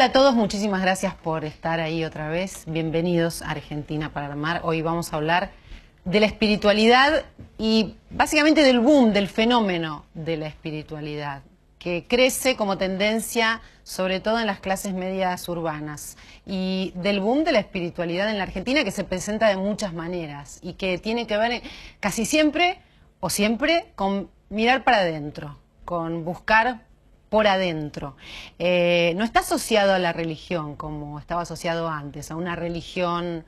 Hola a todos, muchísimas gracias por estar ahí otra vez. Bienvenidos a Argentina para Armar. Hoy vamos a hablar de la espiritualidad y básicamente del boom, del fenómeno de la espiritualidad, que crece como tendencia sobre todo en las clases medias urbanas, y del boom de la espiritualidad en la Argentina, que se presenta de muchas maneras y que tiene que ver casi siempre o siempre con mirar para adentro, con buscar por adentro. No está asociado a la religión como estaba asociado antes, a una religión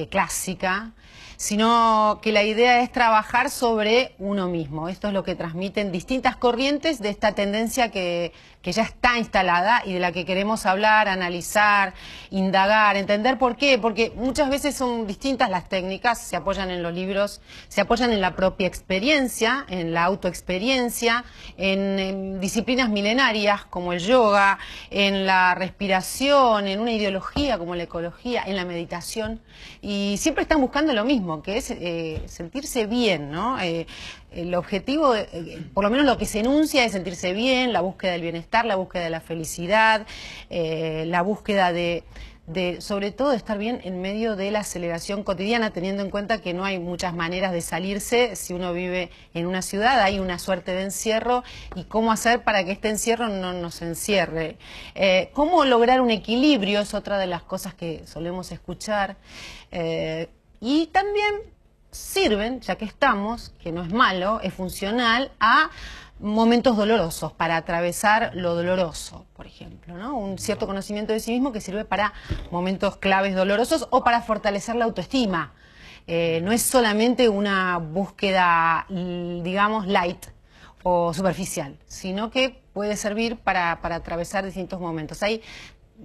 clásica, sino que la idea es trabajar sobre uno mismo. Esto es lo que transmiten distintas corrientes de esta tendencia que ya está instalada y de la que queremos hablar, analizar, indagar, entender por qué. Porque muchas veces son distintas las técnicas, se apoyan en los libros, se apoyan en la propia experiencia, en la autoexperiencia, en disciplinas milenarias como el yoga, en la respiración, en una ideología como la ecología, en la meditación, y siempre están buscando lo mismo, que es sentirse bien, ¿no? El objetivo, por lo menos lo que se enuncia, es sentirse bien, la búsqueda del bienestar, la búsqueda de la felicidad, la búsqueda de sobre todo de estar bien en medio de la aceleración cotidiana, teniendo en cuenta que no hay muchas maneras de salirse si uno vive en una ciudad. Hay una suerte de encierro, y cómo hacer para que este encierro no nos encierre. Cómo lograr un equilibrio es otra de las cosas que solemos escuchar. Y también sirven, ya que estamos, que no es malo, es funcional a momentos dolorosos, para atravesar lo doloroso, por ejemplo, ¿no? Un cierto conocimiento de sí mismo que sirve para momentos claves dolorosos o para fortalecer la autoestima. No es solamente una búsqueda, digamos, light o superficial, sino que puede servir para atravesar distintos momentos. Hay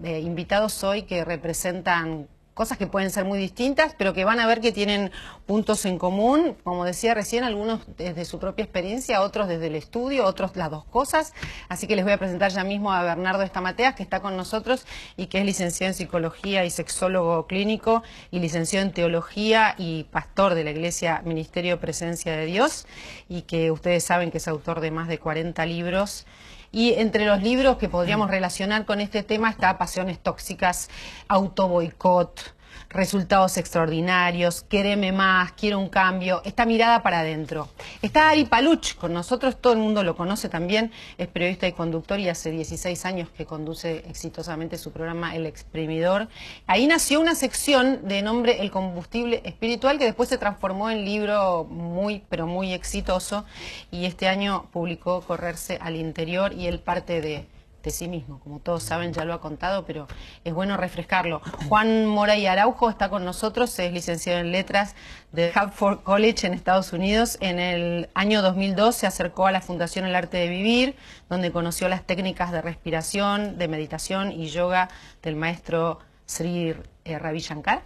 invitados hoy que representan cosas que pueden ser muy distintas, pero que van a ver que tienen puntos en común, como decía recién, algunos desde su propia experiencia, otros desde el estudio, otros las dos cosas. Así que les voy a presentar ya mismo a Bernardo Estamateas, que está con nosotros y que es licenciado en Psicología y sexólogo clínico, y licenciado en Teología y pastor de la Iglesia Ministerio Presencia de Dios, y que ustedes saben que es autor de más de 40 libros. Y entre los libros que podríamos relacionar con este tema está Pasiones Tóxicas, Autoboicot, Resultados Extraordinarios, Quéreme Más, Quiero un Cambio, esta mirada para adentro. Está Ari Paluch con nosotros, todo el mundo lo conoce también, es periodista y conductor, y hace 16 años que conduce exitosamente su programa El Exprimidor. Ahí nació una sección de nombre El Combustible Espiritual, que después se transformó en libro muy, pero muy exitoso, y este año publicó Correrse al Interior, y él parte de sí mismo, como todos saben, ya lo ha contado, pero es bueno refrescarlo. Juan Moray Araujo está con nosotros, es licenciado en Letras de Hartford College en Estados Unidos. En el año 2002 se acercó a la Fundación El Arte de Vivir, donde conoció las técnicas de respiración, de meditación y yoga del maestro Sri Ravi Shankar.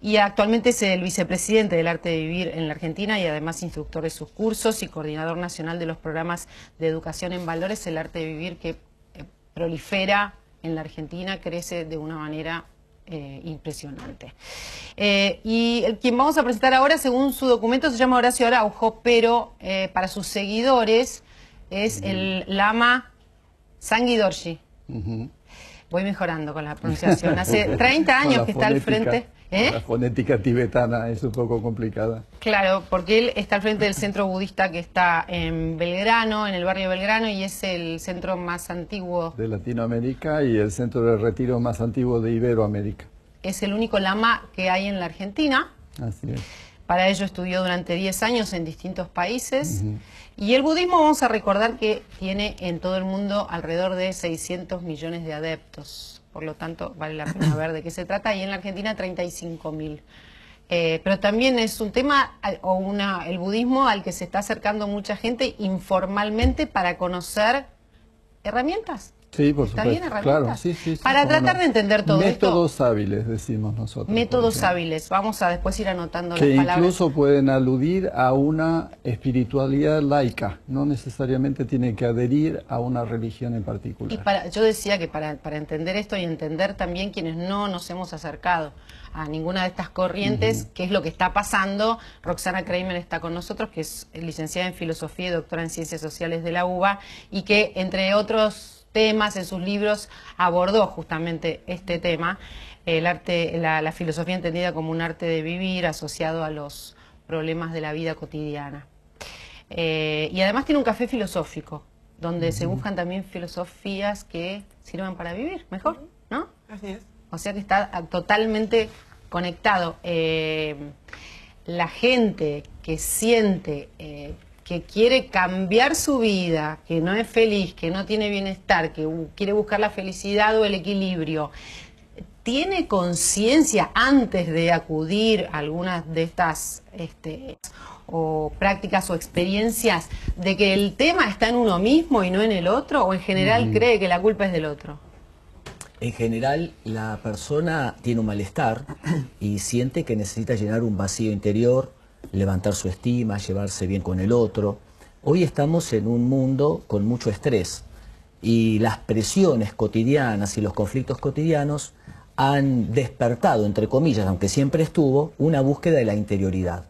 Y actualmente es el vicepresidente del Arte de Vivir en la Argentina, y además instructor de sus cursos y coordinador nacional de los programas de educación en valores. El Arte de Vivir, que prolifera en la Argentina, crece de una manera impresionante. Y quien vamos a presentar ahora, según su documento, se llama Horacio Araujo, pero para sus seguidores es el Lama Sanghi Dorji. Voy mejorando con la pronunciación. Hace 30 años que está al frente. La fonética tibetana es un poco complicada. Claro, porque él está al frente del centro budista que está en Belgrano, en el barrio Belgrano, y es el centro más antiguo de Latinoamérica y el centro de retiro más antiguo de Iberoamérica. Es el único lama que hay en la Argentina. Así es. Para ello estudió durante 10 años en distintos países. Y el budismo, vamos a recordar que tiene en todo el mundo alrededor de 600 millones de adeptos. Por lo tanto, vale la pena ver de qué se trata. Y en la Argentina 35.000. Pero también es un tema, el budismo, al que se está acercando mucha gente informalmente para conocer herramientas. Sí, por supuesto. ¿Está bien, herramientas? Claro, sí, para tratar de entender todo esto. Métodos hábiles, decimos nosotros. Métodos hábiles. Vamos a después ir anotando que las palabras. Incluso pueden aludir a una espiritualidad laica. No necesariamente tiene que adherir a una religión en particular. Y yo decía que para entender esto, y entender también quienes no nos hemos acercado a ninguna de estas corrientes, qué es lo que está pasando. Roxana Kramer está con nosotros, que es licenciada en Filosofía y doctora en Ciencias Sociales de la UBA, y que, entre otros temas, en sus libros abordó justamente este tema, el arte, la filosofía entendida como un arte de vivir asociado a los problemas de la vida cotidiana. Y además tiene un café filosófico, donde se buscan también filosofías que sirvan para vivir mejor, ¿no? Así es. O sea que está totalmente conectado. La gente que siente que quiere cambiar su vida, que no es feliz, que no tiene bienestar, que quiere buscar la felicidad o el equilibrio, ¿tiene conciencia antes de acudir a algunas de estas o prácticas o experiencias de que el tema está en uno mismo y no en el otro? ¿O en general cree que la culpa es del otro? En general, la persona tiene un malestar y siente que necesita llenar un vacío interior, levantar su estima, llevarse bien con el otro. Hoy estamos en un mundo con mucho estrés y las presiones cotidianas y los conflictos cotidianos han despertado, entre comillas, aunque siempre estuvo, una búsqueda de la interioridad.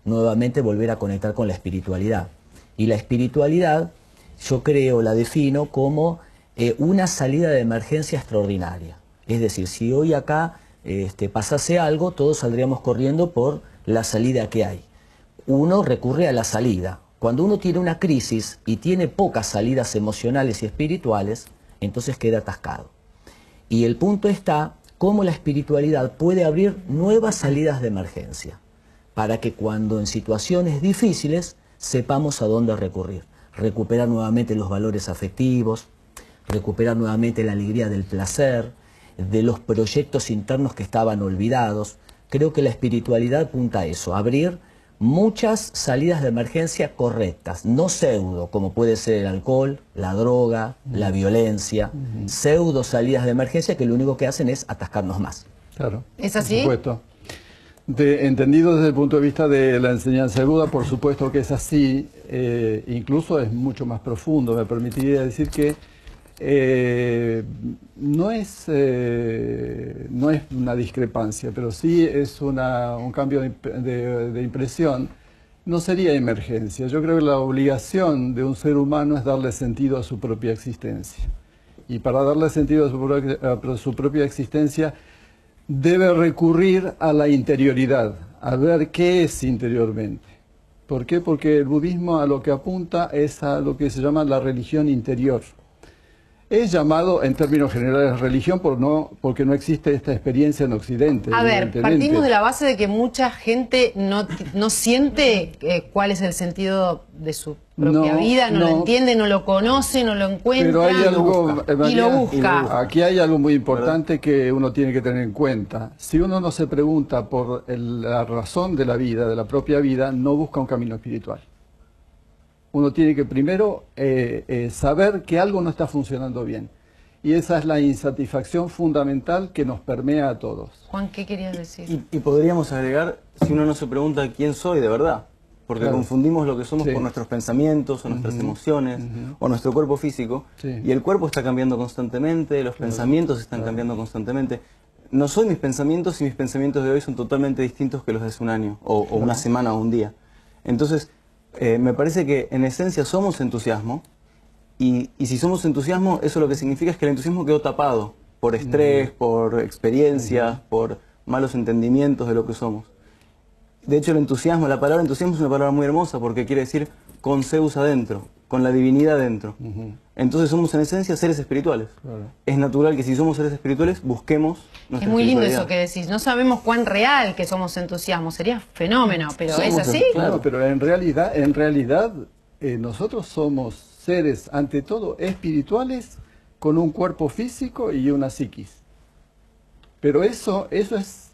Nuevamente volver a conectar con la espiritualidad. Y la espiritualidad, yo creo, la defino como una salida de emergencia extraordinaria. Es decir, si hoy acá pasase algo, todos saldríamos corriendo por la salida que hay. Uno recurre a la salida. Cuando uno tiene una crisis y tiene pocas salidas emocionales y espirituales, entonces queda atascado. Y el punto está cómo la espiritualidad puede abrir nuevas salidas de emergencia, para que cuando en situaciones difíciles sepamos a dónde recurrir. Recuperar nuevamente los valores afectivos, recuperar nuevamente la alegría del placer, de los proyectos internos que estaban olvidados. Creo que la espiritualidad apunta a eso, a abrir muchas salidas de emergencia correctas, no pseudo, como puede ser el alcohol, la droga, la violencia, pseudo salidas de emergencia que lo único que hacen es atascarnos más. Claro. ¿Es así? Por supuesto. Entendido desde el punto de vista de la enseñanza de Buda, por supuesto que es así, incluso es mucho más profundo. Me permitiría decir que no es una discrepancia, pero sí es un cambio de impresión. No sería emergencia. Yo creo que la obligación de un ser humano es darle sentido a su propia existencia. Y para darle sentido a su propia existencia, debe recurrir a la interioridad, a ver qué es interiormente. ¿Por qué? Porque el budismo a lo que apunta es a lo que se llama la religión interior. Es llamado en términos generales religión porque no existe esta experiencia en Occidente. A ver, partimos de la base de que mucha gente no siente cuál es el sentido de su propia vida, no lo entiende, no lo conoce, no lo encuentra. Pero hay algo, y lo busca. Aquí hay algo muy importante que uno tiene que tener en cuenta. Si uno no se pregunta por la razón de la vida, de la propia vida, no busca un camino espiritual. Uno tiene que primero saber que algo no está funcionando bien. Y esa es la insatisfacción fundamental que nos permea a todos. Juan, ¿qué querías decir? Y podríamos agregar, si uno no se pregunta quién soy de verdad, porque claro, confundimos lo que somos por nuestros pensamientos o nuestras emociones o nuestro cuerpo físico, y el cuerpo está cambiando constantemente, los pensamientos están cambiando constantemente. No soy mis pensamientos y mis pensamientos de hoy son totalmente distintos que los de hace un año o una semana o un día. Entonces, me parece que en esencia somos entusiasmo, y si somos entusiasmo, eso lo que significa es que el entusiasmo quedó tapado por estrés, por experiencias, por malos entendimientos de lo que somos. De hecho, el entusiasmo, la palabra entusiasmo es una palabra muy hermosa porque quiere decir con Zeus adentro, con la divinidad adentro. Entonces somos en esencia seres espirituales. Claro. Es natural que si somos seres espirituales busquemos nuestra Es muy lindo espiritualidad. eso que decís. No sabemos cuán real que somos entusiasmo. Sería fenómeno, pero Somos ¿es así? Claro, pero en realidad nosotros somos seres, ante todo, espirituales con un cuerpo físico y una psiquis. Pero eso es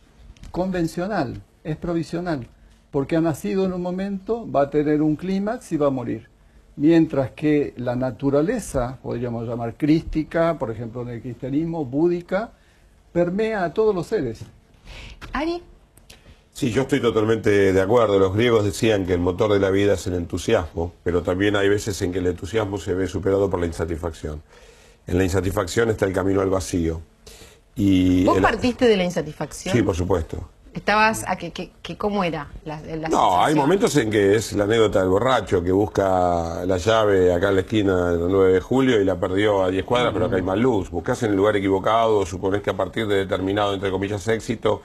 convencional, es provisional, porque ha nacido en un momento, va a tener un clímax y va a morir. Mientras que la naturaleza, podríamos llamar crística, por ejemplo en el cristianismo, búdica, permea a todos los seres. ¿Ari? Sí, yo estoy totalmente de acuerdo. Los griegos decían que el motor de la vida es el entusiasmo, pero también hay veces en que el entusiasmo se ve superado por la insatisfacción. En la insatisfacción está el camino al vacío. ¿Vos partiste de la insatisfacción? Sí, por supuesto. Estabas, ¿cómo era la No, sensación? hay momentos en que es la anécdota del borracho que busca la llave acá en la esquina del 9 de julio y la perdió a 10 cuadras, pero acá hay más luz. Buscás en el lugar equivocado, suponés que a partir de determinado, entre comillas, éxito,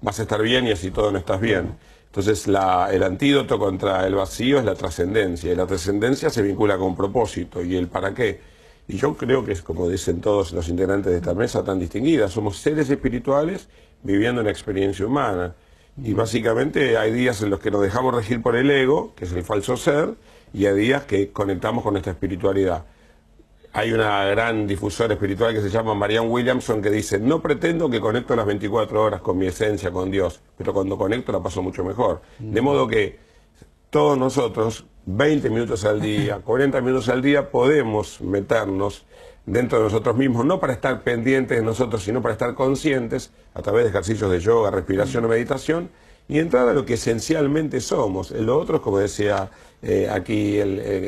vas a estar bien y así todo no estás bien. Entonces el antídoto contra el vacío es la trascendencia, y la trascendencia se vincula con propósito y el para qué. Y yo creo que es como dicen todos los integrantes de esta mesa tan distinguida, somos seres espirituales viviendo una experiencia humana. Y básicamente hay días en los que nos dejamos regir por el ego, que es el falso ser, y hay días que conectamos con nuestra espiritualidad. Hay una gran difusora espiritual que se llama Marianne Williamson que dice, no pretendo que conecto las 24 horas con mi esencia, con Dios, pero cuando conecto la paso mucho mejor. De modo que todos nosotros, 20 minutos al día, 40 minutos al día, podemos meternos dentro de nosotros mismos, no para estar pendientes de nosotros, sino para estar conscientes a través de ejercicios de yoga, respiración o meditación, y entrar a lo que esencialmente somos. Lo otro es, como decía aquí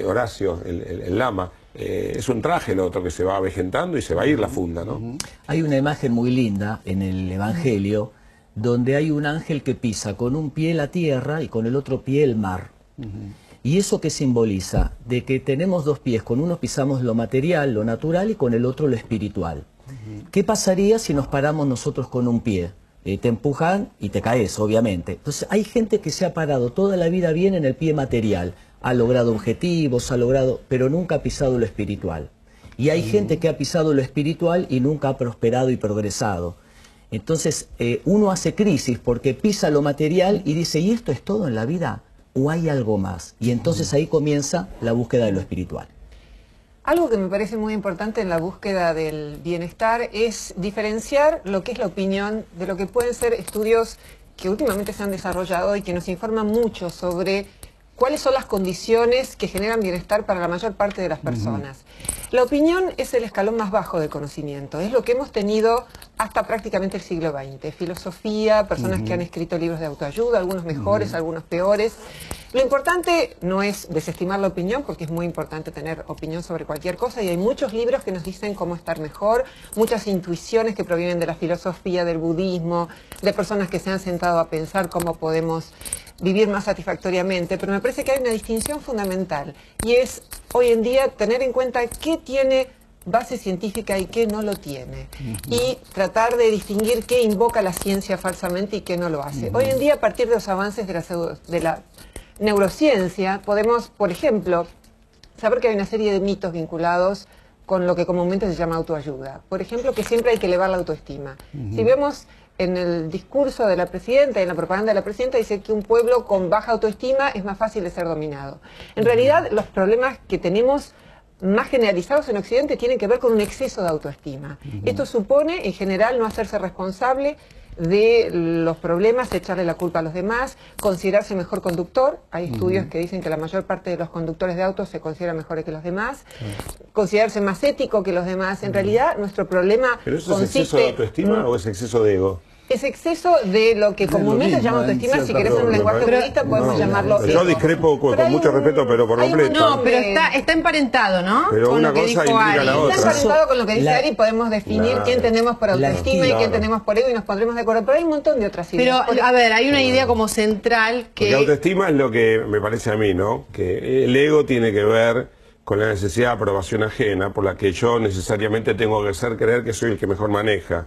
Horacio, el lama, es un traje lo otro que se va avejentando y se va a ir la funda, ¿no? Hay una imagen muy linda en el Evangelio donde hay un ángel que pisa con un pie la tierra y con el otro pie el mar. ¿Y eso qué simboliza? De que tenemos dos pies, con uno pisamos lo material, lo natural, y con el otro lo espiritual. ¿Qué pasaría si nos paramos nosotros con un pie? Te empujan y te caes, obviamente. Entonces hay gente que se ha parado toda la vida bien en el pie material, ha logrado objetivos, pero nunca ha pisado lo espiritual. Y hay gente que ha pisado lo espiritual y nunca ha prosperado y progresado. Entonces uno hace crisis porque pisa lo material y dice, ¿y esto es todo en la vida? ¿O hay algo más? Y entonces ahí comienza la búsqueda de lo espiritual. Algo que me parece muy importante en la búsqueda del bienestar es diferenciar lo que es la opinión de lo que pueden ser estudios que últimamente se han desarrollado y que nos informan mucho sobre cuáles son las condiciones que generan bienestar para la mayor parte de las personas. La opinión es el escalón más bajo del conocimiento, es lo que hemos tenido hasta prácticamente el siglo XX. Filosofía, personas que han escrito libros de autoayuda, algunos mejores, algunos peores. Lo importante no es desestimar la opinión, porque es muy importante tener opinión sobre cualquier cosa, y hay muchos libros que nos dicen cómo estar mejor, muchas intuiciones que provienen de la filosofía, del budismo, de personas que se han sentado a pensar cómo podemos vivir más satisfactoriamente, pero me parece que hay una distinción fundamental, y es hoy en día tener en cuenta qué tiene base científica y qué no lo tiene, y tratar de distinguir qué invoca la ciencia falsamente y qué no lo hace. Hoy en día, a partir de los avances de la neurociencia, podemos, por ejemplo, saber que hay una serie de mitos vinculados con lo que comúnmente se llama autoayuda. Por ejemplo, que siempre hay que elevar la autoestima. Si vemos en el discurso de la presidenta, en la propaganda de la presidenta, dice que un pueblo con baja autoestima es más fácil de ser dominado. En realidad, los problemas que tenemos más generalizados en Occidente tienen que ver con un exceso de autoestima. Esto supone, en general, no hacerse responsable de los problemas, echarle la culpa a los demás, considerarse mejor conductor. Hay estudios que dicen que la mayor parte de los conductores de autos se consideran mejores que los demás, considerarse más ético que los demás. En realidad, nuestro problema ¿Pero eso es exceso de autoestima o es exceso de ego? Es exceso de lo que comúnmente se llama autoestima. Si querés en un lenguaje budista podemos llamarlo ego. Yo discrepo con mucho respeto, pero por completo. No, pero está emparentado, ¿no? Pero con una lo que cosa dijo implica Ari. la otra. Está emparentado con lo que dice Ari, podemos definir Claro. qué entendemos por autoestima y qué Claro. entendemos por ego y nos pondremos de acuerdo. Pero hay un montón de otras ideas. Pero, a ver, hay una idea como central que... Porque autoestima es lo que me parece a mí, ¿no? Que el ego tiene que ver con la necesidad de aprobación ajena, por la que yo necesariamente tengo que hacer creer que soy el que mejor maneja.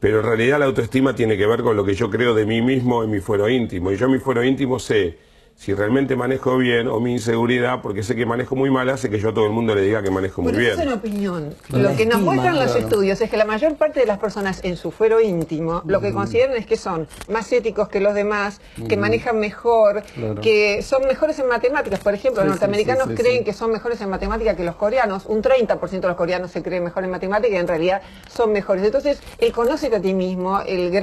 Pero en realidad la autoestima tiene que ver con lo que yo creo de mí mismo en mi fuero íntimo. Y yo en mi fuero íntimo sé si realmente manejo bien o mi inseguridad, porque sé que manejo muy mal, hace que yo a todo el mundo le diga que manejo muy Pero bien. eso es una opinión. Lo que nos muestran los estudios es que la mayor parte de las personas en su fuero íntimo lo que consideran es que son más éticos que los demás, que manejan mejor, que son mejores en matemáticas. Por ejemplo, los norteamericanos creen que son mejores en matemáticas que los coreanos. Un 30% de los coreanos se creen mejor en matemáticas y en realidad son mejores. Entonces, el conócete a ti mismo, el